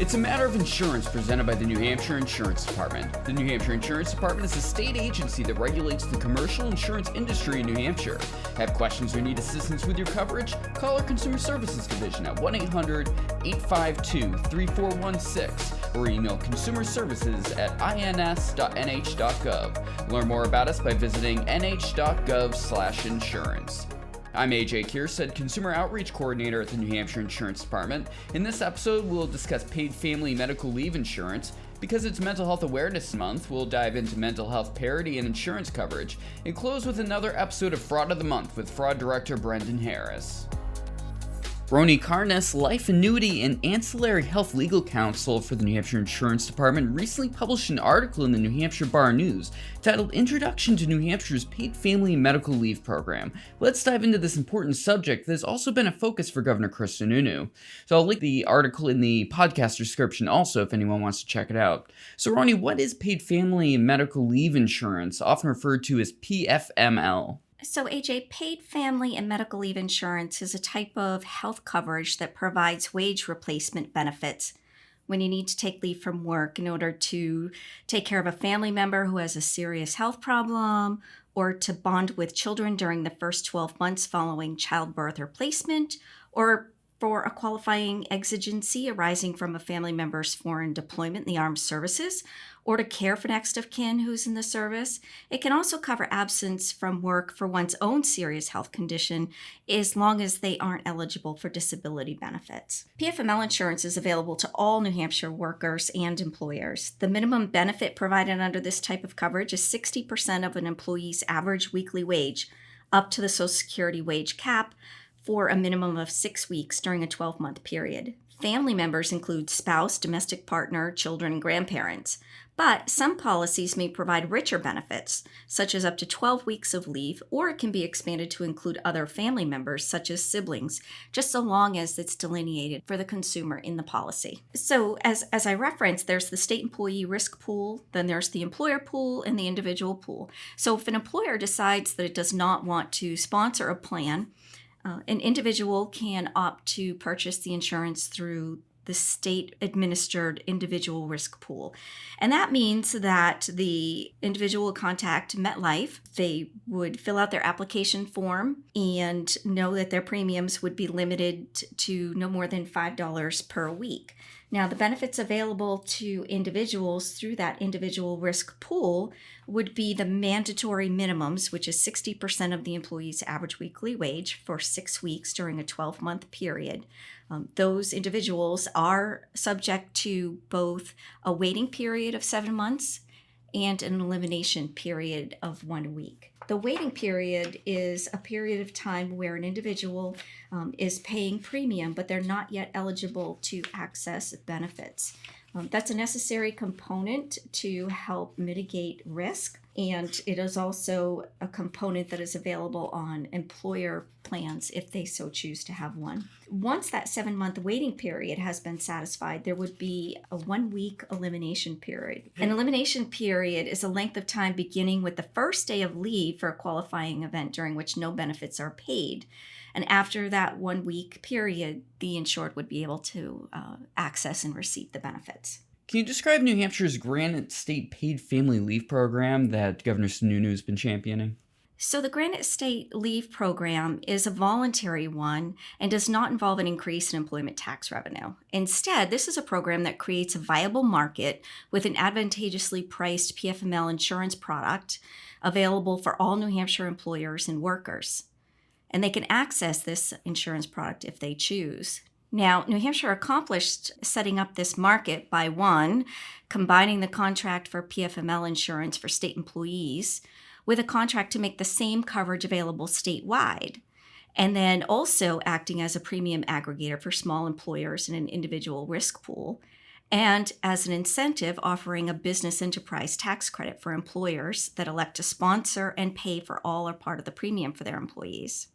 It's a matter of insurance presented by the New Hampshire Insurance Department. The New Hampshire Insurance Department is a state agency that regulates the commercial insurance industry in New Hampshire. Have questions or need assistance with your coverage? Call our Consumer Services Division at 1-800-852-3416 or email consumerservices@ins.nh.gov. Learn more about us by visiting nh.gov/insurance. I'm AJ Kierstead, Consumer Outreach Coordinator at the New Hampshire Insurance Department. In this episode, we'll discuss paid family medical leave insurance. Because it's Mental Health Awareness Month, we'll dive into mental health parity and insurance coverage, and close with another episode of Fraud of the Month with Fraud Director Brendhan Harris. Roni Karnis, Life Annuity and Ancillary Health Legal Counsel for the New Hampshire Insurance Department, recently published an article in the New Hampshire Bar News titled Introduction to New Hampshire's Paid Family Medical Leave Program. Let's dive into this important subject that has also been a focus for Governor Chris Sununu. So I'll link the article in the podcast description also if anyone wants to check it out. So Roni, what is Paid Family Medical Leave Insurance, often referred to as PFML? So AJ, paid family and medical leave insurance is a type of health coverage that provides wage replacement benefits when you need to take leave from work in order to take care of a family member who has a serious health problem or to bond with children during the first 12 months following childbirth or placement, or for a qualifying exigency arising from a family member's foreign deployment in the armed services, or to care for next of kin who's in the service. It can also cover absence from work for one's own serious health condition as long as they aren't eligible for disability benefits. PFML insurance is available to all New Hampshire workers and employers. The minimum benefit provided under this type of coverage is 60% of an employee's average weekly wage, up to the Social Security wage cap, for a minimum of 6 weeks during a 12-month period. Family members include spouse, domestic partner, children, and grandparents. But some policies may provide richer benefits, such as up to 12 weeks of leave, or it can be expanded to include other family members, such as siblings, just so long as it's delineated for the consumer in the policy. So as I referenced, there's the state employee risk pool, then there's the employer pool, and the individual pool. So if an employer decides that it does not want to sponsor a plan, an individual can opt to purchase the insurance through the state-administered individual risk pool. And that means that the individual will contact MetLife. They would fill out their application form and know that their premiums would be limited to no more than $5 per week. Now, the benefits available to individuals through that individual risk pool would be the mandatory minimums, which is 60% of the employee's average weekly wage for 6 weeks during a 12-month period. Those individuals are subject to both a waiting period of 7 months and an elimination period of 1 week. The waiting period is a period of time where an individual is paying premium, but they're not yet eligible to access benefits. That's a necessary component to help mitigate risk, and it is also a component that is available on employer plans if they so choose to have one. Once that 7-month waiting period has been satisfied, there would be a 1-week elimination period. An elimination period is a length of time beginning with the first day of leave for a qualifying event during which no benefits are paid. And after that 1-week period, the insured would be able to access and receive the benefits. Can you describe New Hampshire's Granite State Paid Family Leave Program that Governor Sununu has been championing? So the Granite State Leave Program is a voluntary one and does not involve an increase in employment tax revenue. Instead, this is a program that creates a viable market with an advantageously priced PFML insurance product available for all New Hampshire employers and workers. And they can access this insurance product if they choose. Now, New Hampshire accomplished setting up this market by, one, combining the contract for PFML insurance for state employees with a contract to make the same coverage available statewide, and then also acting as a premium aggregator for small employers in an individual risk pool, and as an incentive offering a business enterprise tax credit for employers that elect to sponsor and pay for all or part of the premium for their employees.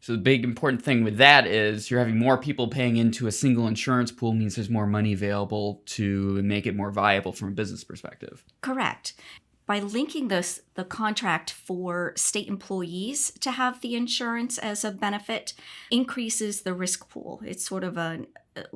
So the big important thing with that is you're having more people paying into a single insurance pool means there's more money available to make it more viable from a business perspective. Correct. By linking the contract for state employees to have the insurance as a benefit increases the risk pool. It's sort of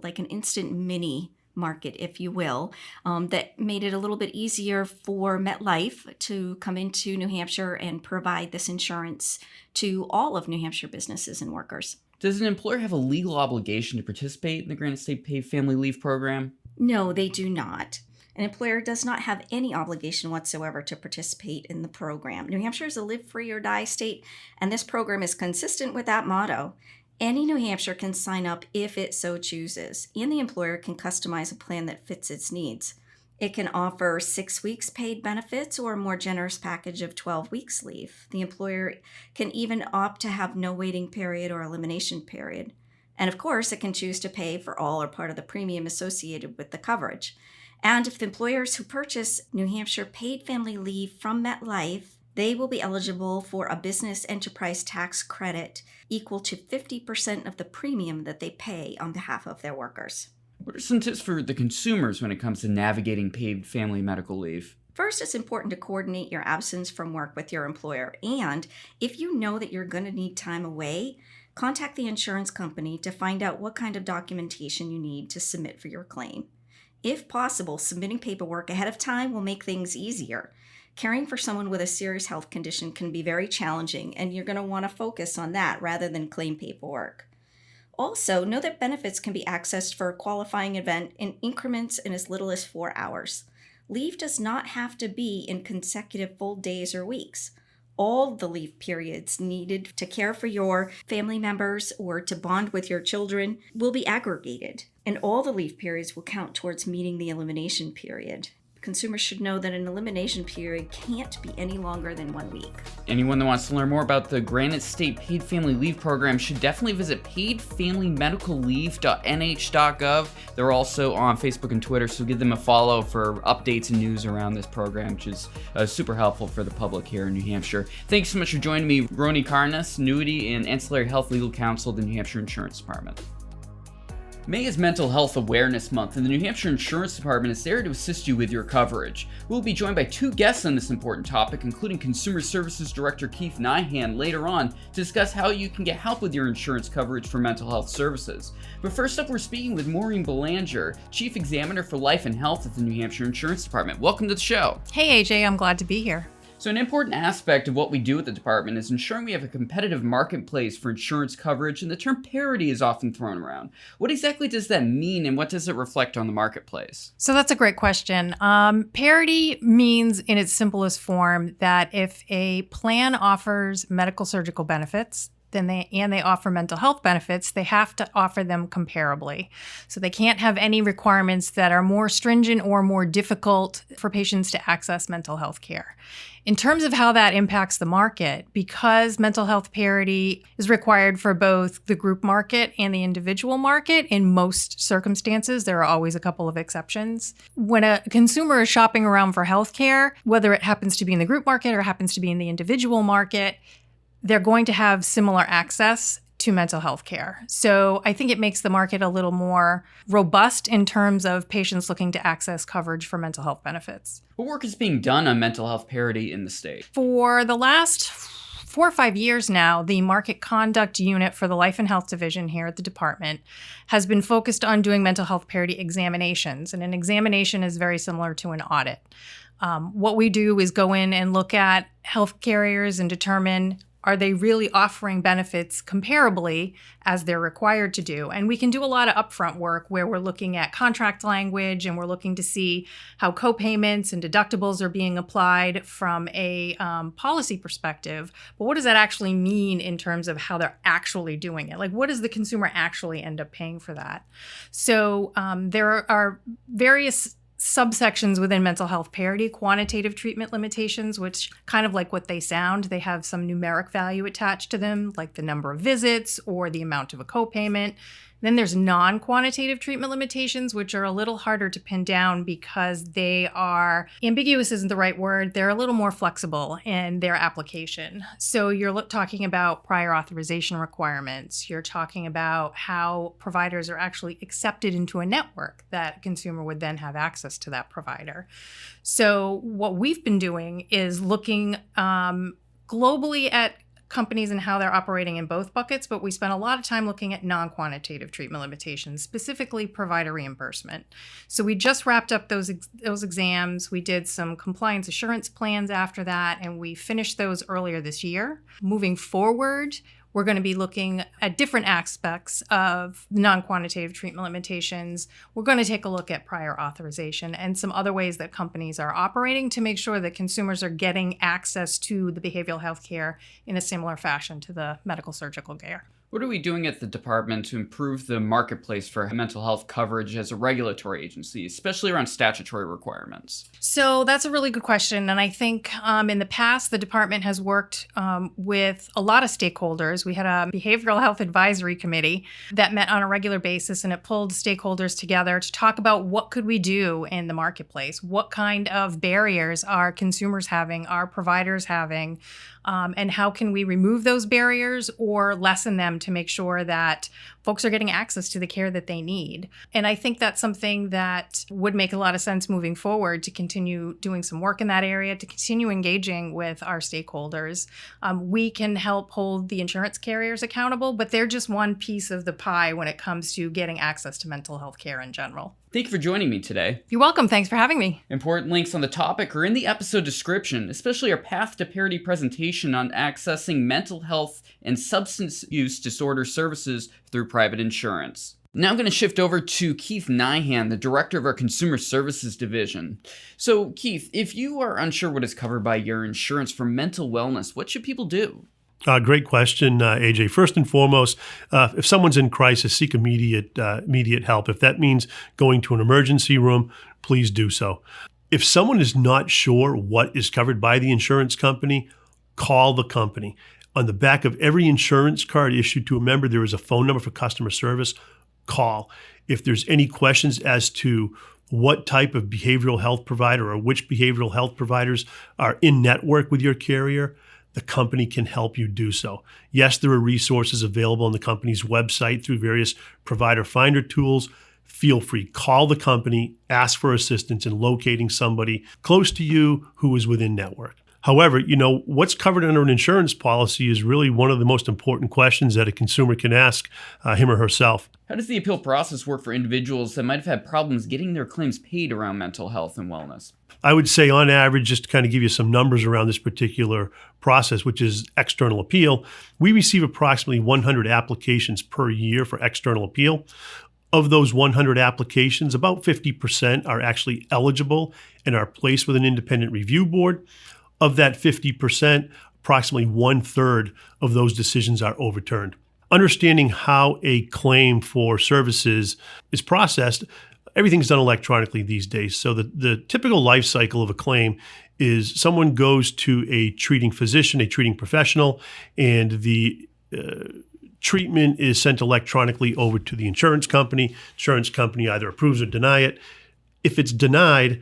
like an instant mini market, if you will, that made it a little bit easier for MetLife to come into New Hampshire and provide this insurance to all of New Hampshire businesses and workers. Does an employer have a legal obligation to participate in the Granite State Paid Family Leave Program? No, they do not. An employer does not have any obligation whatsoever to participate in the program. New Hampshire is a live free or die state, and this program is consistent with that motto. Any New Hampshire can sign up if it so chooses, and the employer can customize a plan that fits its needs. It can offer 6 weeks paid benefits or a more generous package of 12 weeks leave. The employer can even opt to have no waiting period or elimination period. And of course, it can choose to pay for all or part of the premium associated with the coverage. And if the employers who purchase New Hampshire paid family leave from MetLife, they will be eligible for a business enterprise tax credit equal to 50% of the premium that they pay on behalf of their workers. What are some tips for the consumers when it comes to navigating paid family medical leave? First, it's important to coordinate your absence from work with your employer. And if you know that you're going to need time away, contact the insurance company to find out what kind of documentation you need to submit for your claim. If possible, submitting paperwork ahead of time will make things easier. Caring for someone with a serious health condition can be very challenging, and you're going to want to focus on that rather than claim paperwork. Also, know that benefits can be accessed for a qualifying event in increments in as little as 4 hours. Leave does not have to be in consecutive full days or weeks. All the leave periods needed to care for your family members or to bond with your children will be aggregated, and all the leave periods will count towards meeting the elimination period. Consumers should know that an elimination period can't be any longer than 1 week. Anyone that wants to learn more about the Granite State Paid Family Leave Program should definitely visit paidfamilymedicalleave.nh.gov. They're also on Facebook and Twitter, so give them a follow for updates and news around this program, which is super helpful for the public here in New Hampshire. Thanks so much for joining me, Roni Karnis, Annuity and Ancillary Health Legal Counsel at the New Hampshire Insurance Department. May is Mental Health Awareness Month, and the New Hampshire Insurance Department is there to assist you with your coverage. We'll be joined by 2 guests on this important topic, including Consumer Services Director Keith Nyhan later on, to discuss how you can get help with your insurance coverage for mental health services. But first up, we're speaking with Maureen Belanger, Chief Examiner for Life and Health at the New Hampshire Insurance Department. Welcome to the show. Hey AJ, I'm glad to be here. So an important aspect of what we do at the department is ensuring we have a competitive marketplace for insurance coverage, and the term parity is often thrown around. What exactly does that mean, and what does it reflect on the marketplace? So that's a great question. Parity means in its simplest form that if a plan offers medical surgical benefits, then they offer mental health benefits, they have to offer them comparably. So they can't have any requirements that are more stringent or more difficult for patients to access mental health care. In terms of how that impacts the market, because mental health parity is required for both the group market and the individual market, in most circumstances, there are always a couple of exceptions. When a consumer is shopping around for health care, whether it happens to be in the group market or happens to be in the individual market, they're going to have similar access to mental health care. So I think it makes the market a little more robust in terms of patients looking to access coverage for mental health benefits. What work is being done on mental health parity in the state? For the last 4 or 5 years now, the Market Conduct Unit for the Life and Health Division here at the department has been focused on doing mental health parity examinations. And an examination is very similar to an audit. What we do is go in and look at health carriers and determine, are they really offering benefits comparably as they're required to do? And we can do a lot of upfront work where we're looking at contract language and we're looking to see how co-payments and deductibles are being applied from a policy perspective. But what does that actually mean in terms of how they're actually doing it? Like, what does the consumer actually end up paying for that? So there are various subsections within mental health parity, quantitative treatment limitations, which kind of like what they sound, they have some numeric value attached to them, like the number of visits or the amount of a copayment. Then there's non-quantitative treatment limitations, which are a little harder to pin down because they are, ambiguous isn't the right word, they're a little more flexible in their application. So you're talking about prior authorization requirements. You're talking about how providers are actually accepted into a network that a consumer would then have access to that provider. So what we've been doing is looking globally at companies and how they're operating in both buckets, but we spent a lot of time looking at non-quantitative treatment limitations, specifically provider reimbursement. So we just wrapped up those exams. We did some compliance assurance plans after that, and we finished those earlier this year. Moving forward, we're going to be looking at different aspects of non-quantitative treatment limitations. We're going to take a look at prior authorization and some other ways that companies are operating to make sure that consumers are getting access to the behavioral health care in a similar fashion to the medical surgical care. What are we doing at the department to improve the marketplace for mental health coverage as a regulatory agency, especially around statutory requirements? So that's a really good question. And I think in the past, the department has worked with a lot of stakeholders. We had a behavioral health advisory committee that met on a regular basis, and it pulled stakeholders together to talk about what could we do in the marketplace? What kind of barriers are consumers having, are providers having? And how can we remove those barriers or lessen them to make sure that folks are getting access to the care that they need? And I think that's something that would make a lot of sense moving forward, to continue doing some work in that area, to continue engaging with our stakeholders. We can help hold the insurance carriers accountable, but they're just one piece of the pie when it comes to getting access to mental health care in general. Thank you for joining me today. You're welcome. Thanks for having me. Important links on the topic are in the episode description, especially our Path to Parity presentation on accessing mental health and substance use disorder services through private insurance. Now I'm going to shift over to Keith Nyhan, the director of our Consumer Services Division. So Keith, if you are unsure what is covered by your insurance for mental wellness, what should people do? Great question, AJ. First and foremost, if someone's in crisis, seek immediate help. If that means going to an emergency room, please do so. If someone is not sure what is covered by the insurance company, call the company. On the back of every insurance card issued to a member, there is a phone number for customer service. Call. If there's any questions as to what type of behavioral health provider or which behavioral health providers are in network with your carrier, the company can help you do so. Yes, there are resources available on the company's website through various provider finder tools. Feel free, call the company, ask for assistance in locating somebody close to you who is within network. However, what's covered under an insurance policy is really one of the most important questions that a consumer can ask him or herself. How does the appeal process work for individuals that might have had problems getting their claims paid around mental health and wellness? I would say on average, just to kind of give you some numbers around this particular process, which is external appeal, we receive approximately 100 applications per year for external appeal. Of those 100 applications, about 50% are actually eligible and are placed with an independent review board. Of that 50%, approximately 1/3 of those decisions are overturned. Understanding how a claim for services is processed, everything's done electronically these days. So the typical life cycle of a claim is someone goes to a treating physician, a treating professional, and the treatment is sent electronically over to the insurance company. Insurance company either approves or deny it. If it's denied,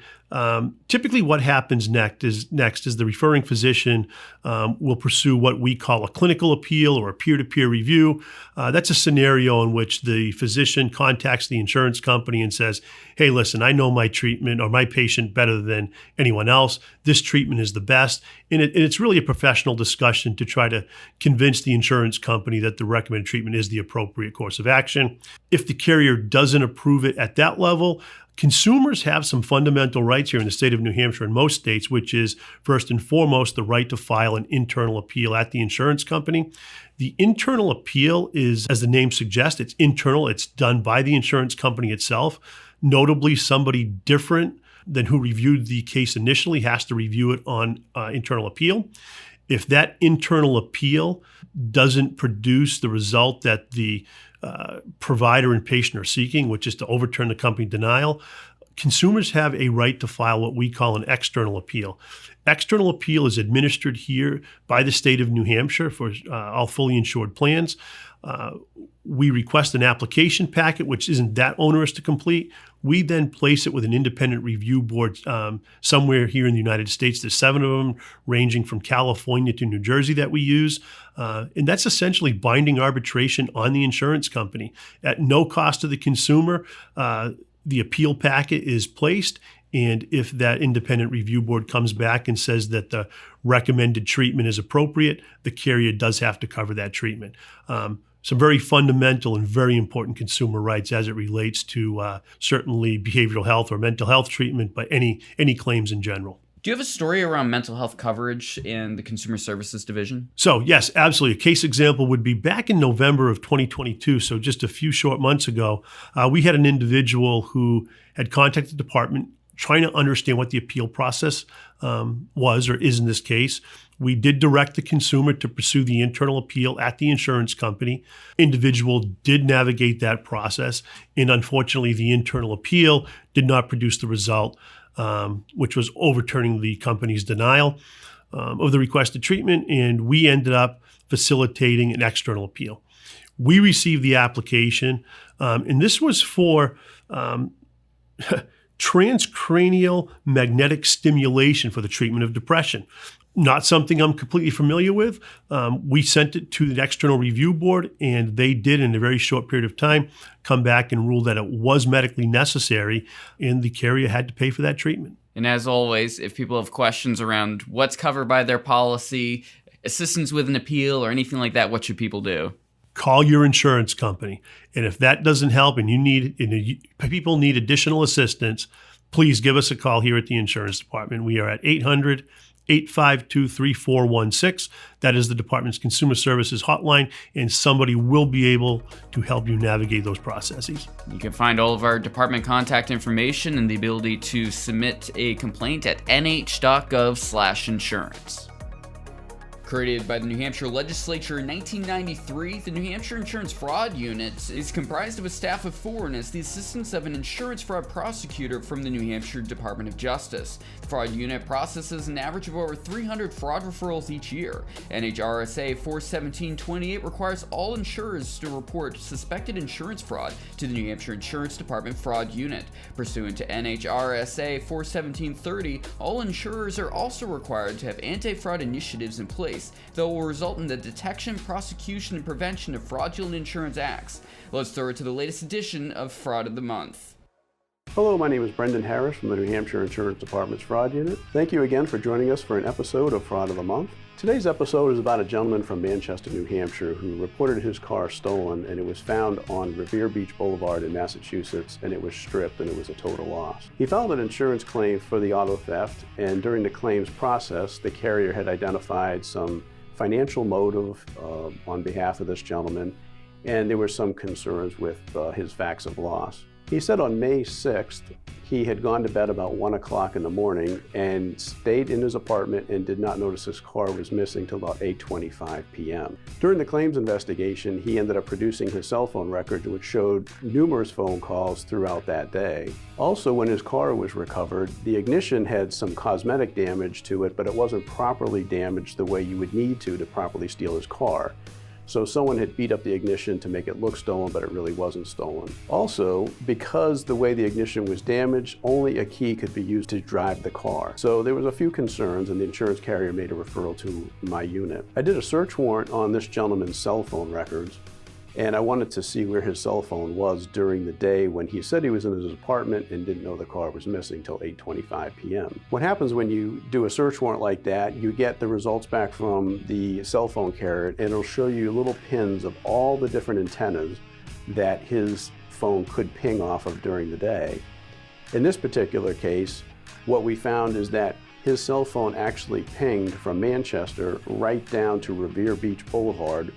typically what happens next is the referring physician will pursue what we call a clinical appeal or a peer-to-peer review. That's a scenario in which the physician contacts the insurance company and says, hey, listen, I know my treatment or my patient better than anyone else. This treatment is the best. And it's really a professional discussion to try to convince the insurance company that the recommended treatment is the appropriate course of action. If the carrier doesn't approve it at that level, consumers have some fundamental rights here in the state of New Hampshire and most states, which is first and foremost the right to file an internal appeal at the insurance company. The internal appeal is, as the name suggests, it's internal. It's done by the insurance company itself. Notably, somebody different than who reviewed the case initially has to review it on internal appeal. If that internal appeal doesn't produce the result that the provider and patient are seeking, which is to overturn the company denial, consumers have a right to file what we call an external appeal. External appeal is administered here by the state of New Hampshire for all fully insured plans. We request an application packet, which isn't that onerous to complete. We then place it with an independent review board somewhere here in the United States. There's 7 of them, ranging from California to New Jersey, that we use. And that's essentially binding arbitration on the insurance company. At no cost to the consumer, the appeal packet is placed, And if that independent review board comes back and says that the recommended treatment is appropriate, the carrier does have to cover that treatment. Some very fundamental and very important consumer rights as it relates to certainly behavioral health or mental health treatment, but any claims in general. Do you have a story around mental health coverage in the Consumer Services Division? So yes, absolutely. A case example would be back in November of 2022, so just a few short months ago, we had an individual who had contacted the department trying to understand what the appeal process was or is in this case. We did direct the consumer to pursue the internal appeal at the insurance company. Individual did navigate that process, and unfortunately, the internal appeal did not produce the result, which was overturning the company's denial of the requested treatment, and we ended up facilitating an external appeal. We received the application, and this was for transcranial magnetic stimulation for the treatment of depression. Not something I'm completely familiar with. We sent it to the external review board, and they did, in a very short period of time, come back and rule that it was medically necessary, and the carrier had to pay for that treatment. And as always, if people have questions around what's covered by their policy, assistance with an appeal, or anything like that, what should people do? Call your insurance company. And if that doesn't help and people need additional assistance, please give us a call here at the insurance department. We are at 800-852-3416. That is the department's consumer services hotline, and somebody will be able to help you navigate those processes. You can find all of our department contact information and the ability to submit a complaint at nh.gov/insurance. Created by the New Hampshire Legislature in 1993, the New Hampshire Insurance Fraud Unit is comprised of a staff of 4 and has the assistance of an insurance fraud prosecutor from the New Hampshire Department of Justice. The Fraud Unit processes an average of over 300 fraud referrals each year. NHRSA 41728 requires all insurers to report suspected insurance fraud to the New Hampshire Insurance Department Fraud Unit. Pursuant to NHRSA 41730, all insurers are also required to have anti-fraud initiatives in place that will result in the detection, prosecution, and prevention of fraudulent insurance acts. Let's throw it to the latest edition of Fraud of the Month. Hello, my name is Brendhan Harris from the New Hampshire Insurance Department's Fraud Unit. Thank you again for joining us for an episode of Fraud of the Month. Today's episode is about a gentleman from Manchester, New Hampshire, who reported his car stolen, and it was found on Revere Beach Boulevard in Massachusetts, and it was stripped, and it was a total loss. He filed an insurance claim for the auto theft, and during the claims process, the carrier had identified some financial motive on behalf of this gentleman, and there were some concerns with his facts of loss. He said on May 6th, he had gone to bed about 1 o'clock in the morning and stayed in his apartment and did not notice his car was missing till about 8:25 p.m. During the claims investigation, he ended up producing his cell phone records, which showed numerous phone calls throughout that day. Also, when his car was recovered, the ignition had some cosmetic damage to it, but it wasn't properly damaged the way you would need to properly steal his car. So someone had beat up the ignition to make it look stolen, but it really wasn't stolen. Also, because the way the ignition was damaged, only a key could be used to drive the car. So there was a few concerns, and the insurance carrier made a referral to my unit. I did a search warrant on this gentleman's cell phone records, and I wanted to see where his cell phone was during the day when he said he was in his apartment and didn't know the car was missing till 8:25 p.m. What happens when you do a search warrant like that, you get the results back from the cell phone carrier, and it'll show you little pins of all the different antennas that his phone could ping off of during the day. In this particular case, what we found is that his cell phone actually pinged from Manchester right down to Revere Beach Boulevard,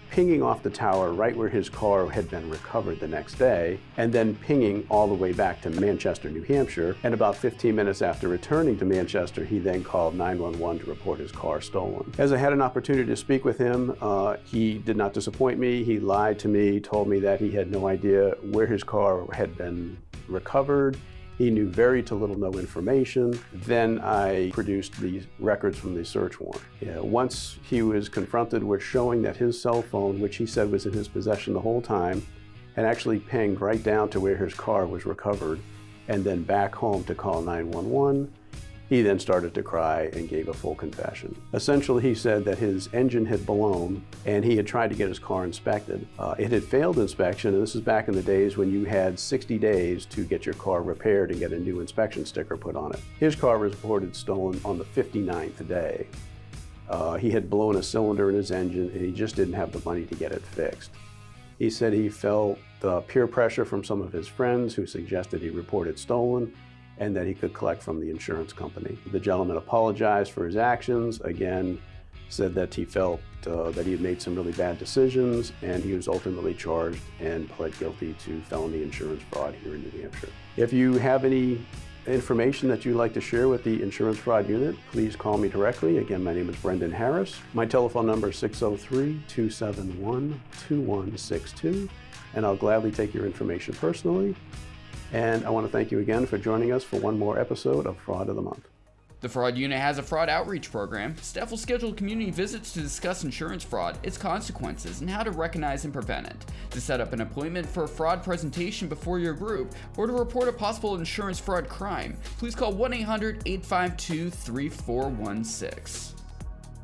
pinging off the tower right where his car had been recovered the next day, and then pinging all the way back to Manchester, New Hampshire. And about 15 minutes after returning to Manchester, he then called 911 to report his car stolen. As I had an opportunity to speak with him, he did not disappoint me. He lied to me, told me that he had no idea where his car had been recovered. He knew very to little no information. Then I produced the records from the search warrant. Once he was confronted with showing that his cell phone, which he said was in his possession the whole time, had actually pinged right down to where his car was recovered, and then back home to call 911. He then started to cry and gave a full confession. Essentially, he said that his engine had blown and he had tried to get his car inspected. It had failed inspection, and this is back in the days when you had 60 days to get your car repaired and get a new inspection sticker put on it. His car was reported stolen on the 59th day. He had blown a cylinder in his engine and he just didn't have the money to get it fixed. He said he felt peer pressure from some of his friends who suggested he report it stolen and that he could collect from the insurance company. The gentleman apologized for his actions, again, said that he felt that he had made some really bad decisions, and he was ultimately charged and pled guilty to felony insurance fraud here in New Hampshire. If you have any information that you'd like to share with the Insurance Fraud Unit, please call me directly. Again, my name is Brendhan Harris. My telephone number is 603-271-2162, and I'll gladly take your information personally. And I want to thank you again for joining us for one more episode of Fraud of the Month. The Fraud Unit has a fraud outreach program. Staff will schedule community visits to discuss insurance fraud, its consequences, and how to recognize and prevent it. To set up an appointment for a fraud presentation before your group, or to report a possible insurance fraud crime, please call 1-800-852-3416.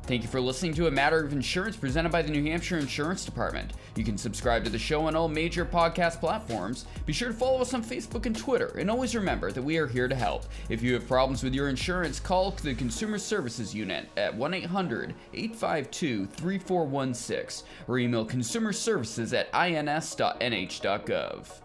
Thank you for listening to A Matter of Insurance presented by the New Hampshire Insurance Department. You can subscribe to the show on all major podcast platforms. Be sure to follow us on Facebook and Twitter, and always remember that we are here to help. If you have problems with your insurance, call the Consumer Services Unit at 1-800-852-3416 or email consumerservices@ins.nh.gov.